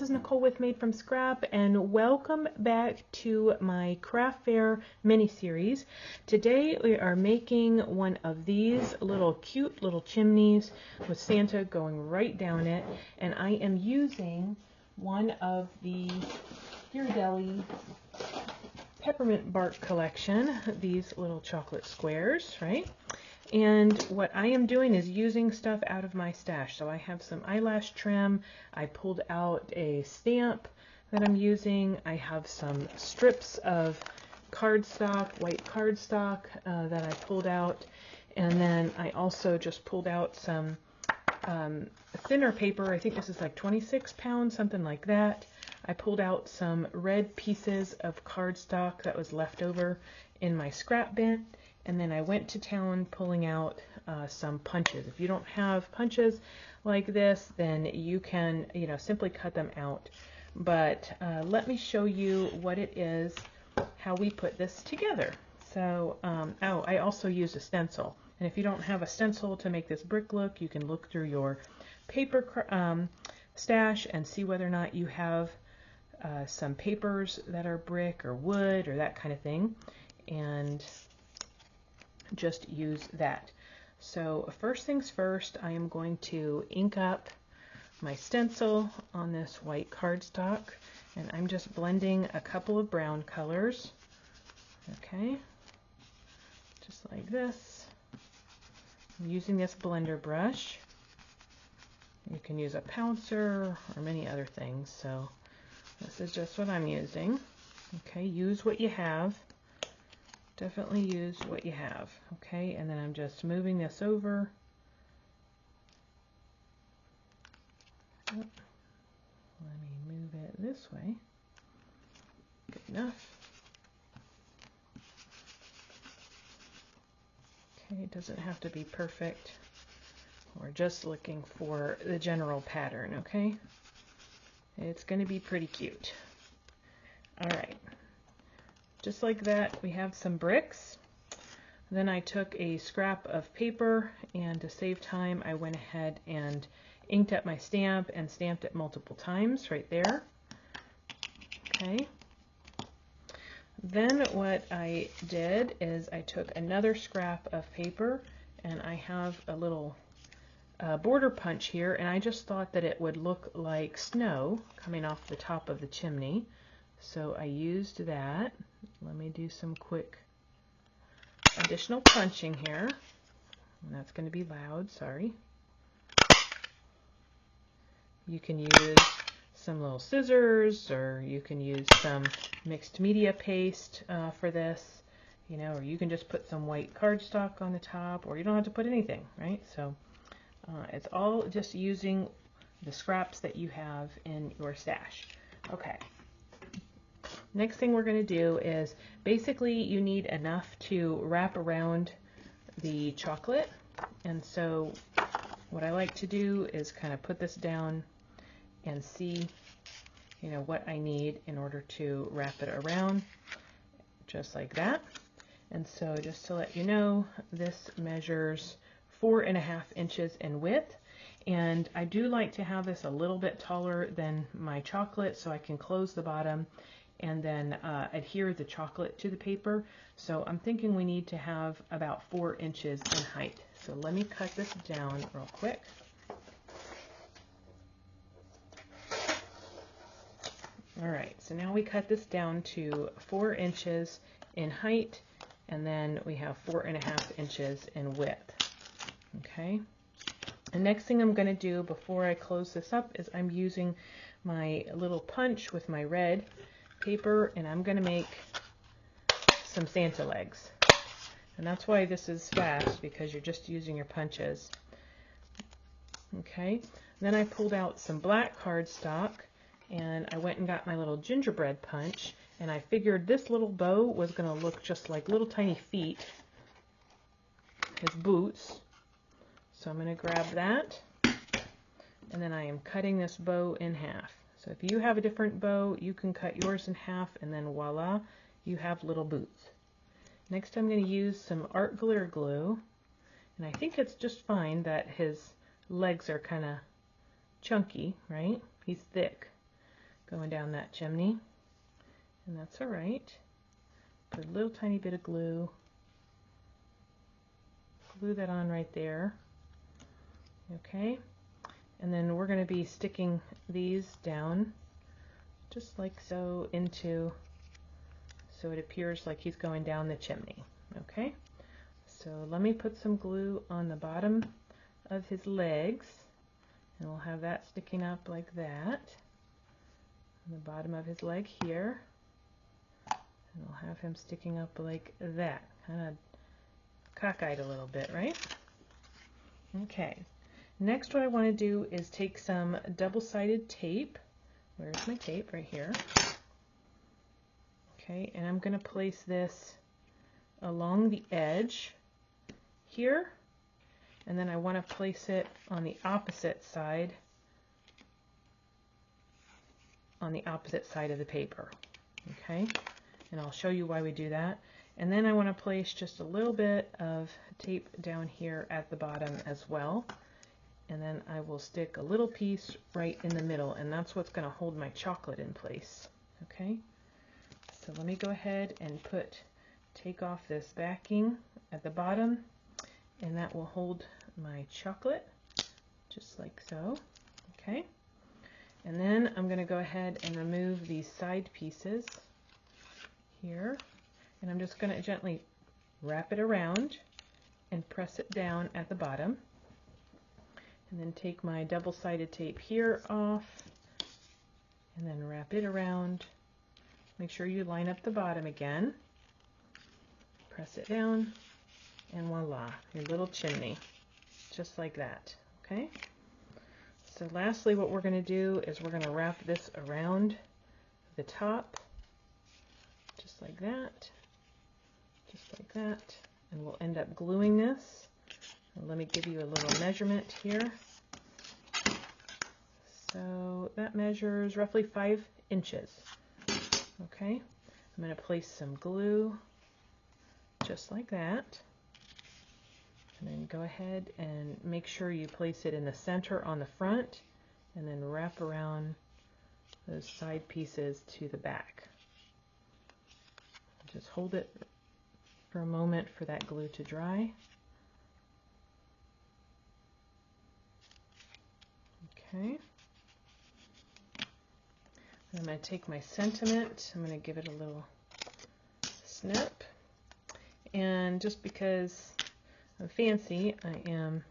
this is Nicole with Made from Scrap, and welcome back to my craft fair mini series. Today we are making one of these cute little chimneys with Santa going right down it, and I am using one of the Ghirardelli peppermint bark collection, these little chocolate squares, right? And what I am doing is using stuff out of my stash. So I have some eyelash trim. I pulled out a stamp that I'm using. I have some strips of cardstock, white cardstock that I pulled out. And then I also just pulled out some thinner paper. I think this is like 26 pounds, something like that. I pulled out some red pieces of cardstock that was left over in my scrap bin. And then I went to town pulling out some punches. If you don't have punches like this, then you can, simply cut them out. But let me show you what it is, how we put this together. So, I also used a stencil. And if you don't have a stencil to make this brick look, you can look through your paper stash and see whether or not you have some papers that are brick or wood or that kind of thing. And just use that. So first things first, I am going to ink up my stencil on this white cardstock, and I'm just blending a couple of brown colors. Okay, just like this. I'm using this blender brush. You can use a pouncer or many other things, so this is just what I'm using. Okay, use what you have. Definitely use what you have. Okay, and then I'm just moving this over. Let me move it this way. Good enough. Okay, it doesn't have to be perfect. We're just looking for the general pattern, okay? It's going to be pretty cute. All right. Just like that, we have some bricks. Then I took a scrap of paper, and to save time, I went ahead and inked up my stamp and stamped it multiple times right there. Okay. Then what I did is I took another scrap of paper, and I have a little border punch here, and I just thought that it would look like snow coming off the top of the chimney. So I used that. Let me do some quick additional punching here. And that's going to be loud, sorry. You can use some little scissors, or you can use some mixed media paste for this, or you can just put some white cardstock on the top, or you don't have to put anything, right? So it's all just using the scraps that you have in your stash. Okay. Next thing we're going to do is, basically you need enough to wrap around the chocolate, and so what I like to do is kind of put this down and see what I need in order to wrap it around, just like that. And so just to let you know, this measures 4.5 inches in width, and I do like to have this a little bit taller than my chocolate so I can close the bottom and then adhere the chocolate to the paper. So I'm thinking we need to have about 4 inches in height. So let me cut this down real quick. All right, so now we cut this down to 4 inches in height, and then we have 4.5 inches in width. Okay. The next thing I'm going to do before I close this up is I'm using my little punch with my red paper, and I'm going to make some Santa legs. And that's why this is fast, because you're just using your punches. Okay, then I pulled out some black cardstock, and I went and got my little gingerbread punch, and I figured this little bow was going to look just like little tiny feet, his boots. So I'm going to grab that, and then I am cutting this bow in half. So if you have a different bow, you can cut yours in half, and then voila, you have little boots. Next I'm going to use some art glitter glue, and I think it's just fine that his legs are kind of chunky, right? He's thick. going down that chimney, and that's all right. Put a little tiny bit of glue. Glue that on right there. Okay, and then we're going to be sticking these down just like so into, so it appears like he's going down the chimney. Okay, so let me put some glue on the bottom of his legs, and we'll have that sticking up like that on the bottom of his leg here, and we'll have him sticking up like that, kind of cockeyed a little bit, right? Okay, next what I want to do is take some double-sided tape. Where's my tape? Right here. Okay, and I'm going to place this along the edge here, and then I want to place it on the opposite side, of the paper. Okay, and I'll show you why we do that. And then I want to place just a little bit of tape down here at the bottom as well. And then I will stick a little piece right in the middle, and that's what's going to hold my chocolate in place. Okay, so let me go ahead and take off this backing at the bottom, and that will hold my chocolate just like so. Okay, and then I'm going to go ahead and remove these side pieces here, and I'm just going to gently wrap it around and press it down at the bottom. And then take my double-sided tape here off, and then wrap it around. Make sure you line up the bottom again. Press it down, and voila, your little chimney, just like that. Okay? So lastly, what we're going to do is we're going to wrap this around the top, just like that, and we'll end up gluing this. Let me give you a little measurement here. So that measures roughly 5 inches. Okay, I'm going to place some glue just like that. And then go ahead and make sure you place it in the center on the front, and then wrap around those side pieces to the back. Just hold it for a moment for that glue to dry. Okay. I'm going to take my sentiment, I'm going to give it a little snip, and just because I'm fancy, I am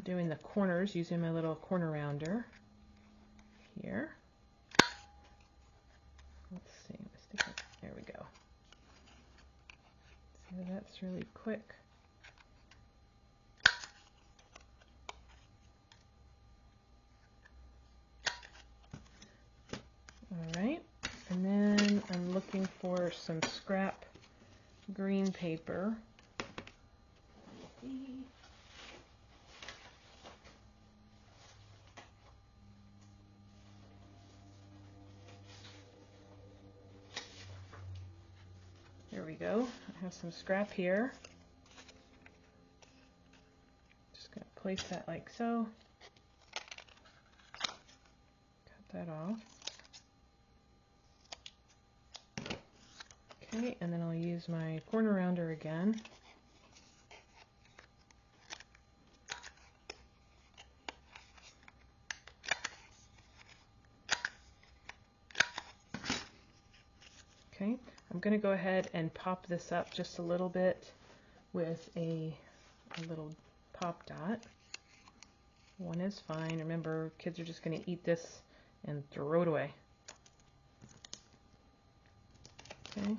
doing the corners using my little corner rounder here. Let's see, there we go. So that's really quick. Alright, and then I'm looking for some scrap green paper. There we go. I have some scrap here. Just going to place that like so. Cut that off. Okay, and then I'll use my corner rounder again. Okay, I'm going to go ahead and pop this up just a little bit with a little pop dot. One is fine. Remember, kids are just going to eat this and throw it away. Okay,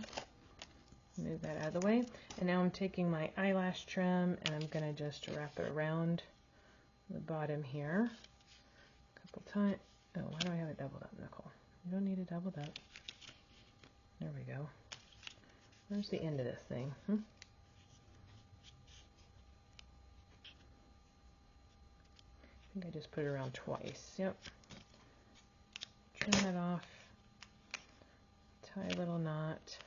move that out of the way. And now I'm taking my eyelash trim and I'm going to just wrap it around the bottom here a couple times. Oh, why do I have it doubled up, Nicole? You don't need it doubled up. There we go. Where's the end of this thing? I think I just put it around twice. Yep. Trim that off. Tie a little knot.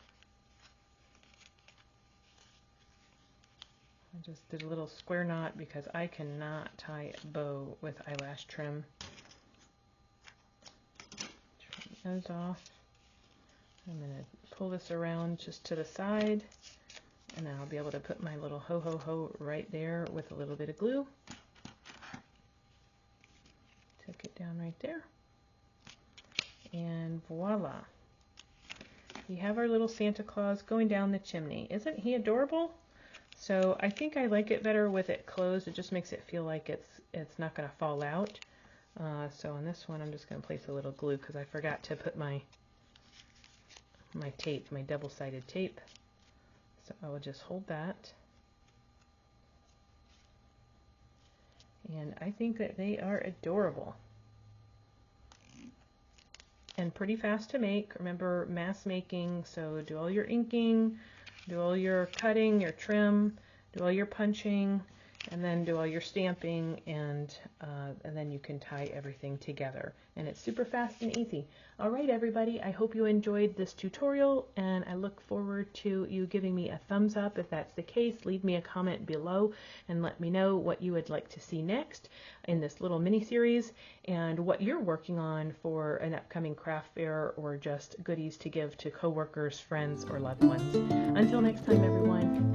I just did a little square knot because I cannot tie a bow with eyelash trim. those off. I'm going to pull this around just to the side, and then I'll be able to put my little ho-ho-ho right there with a little bit of glue. Tuck it down right there. And voila. We have our little Santa Claus going down the chimney. Isn't he adorable? So I think I like it better with it closed. It just makes it feel like it's not going to fall out. So on this one, I'm just going to place a little glue because I forgot to put my tape, my double-sided tape. So I will just hold that. And I think that they are adorable. And pretty fast to make. Remember, mass making, so do all your inking, do all your cutting, your trim, do all your punching, and then do all your stamping, and then you can tie everything together. And it's super fast and easy. All right, everybody, I hope you enjoyed this tutorial, and I look forward to you giving me a thumbs up. If that's the case, leave me a comment below and let me know what you would like to see next in this little mini-series, and what you're working on for an upcoming craft fair, or just goodies to give to coworkers, friends, or loved ones. Until next time, everyone,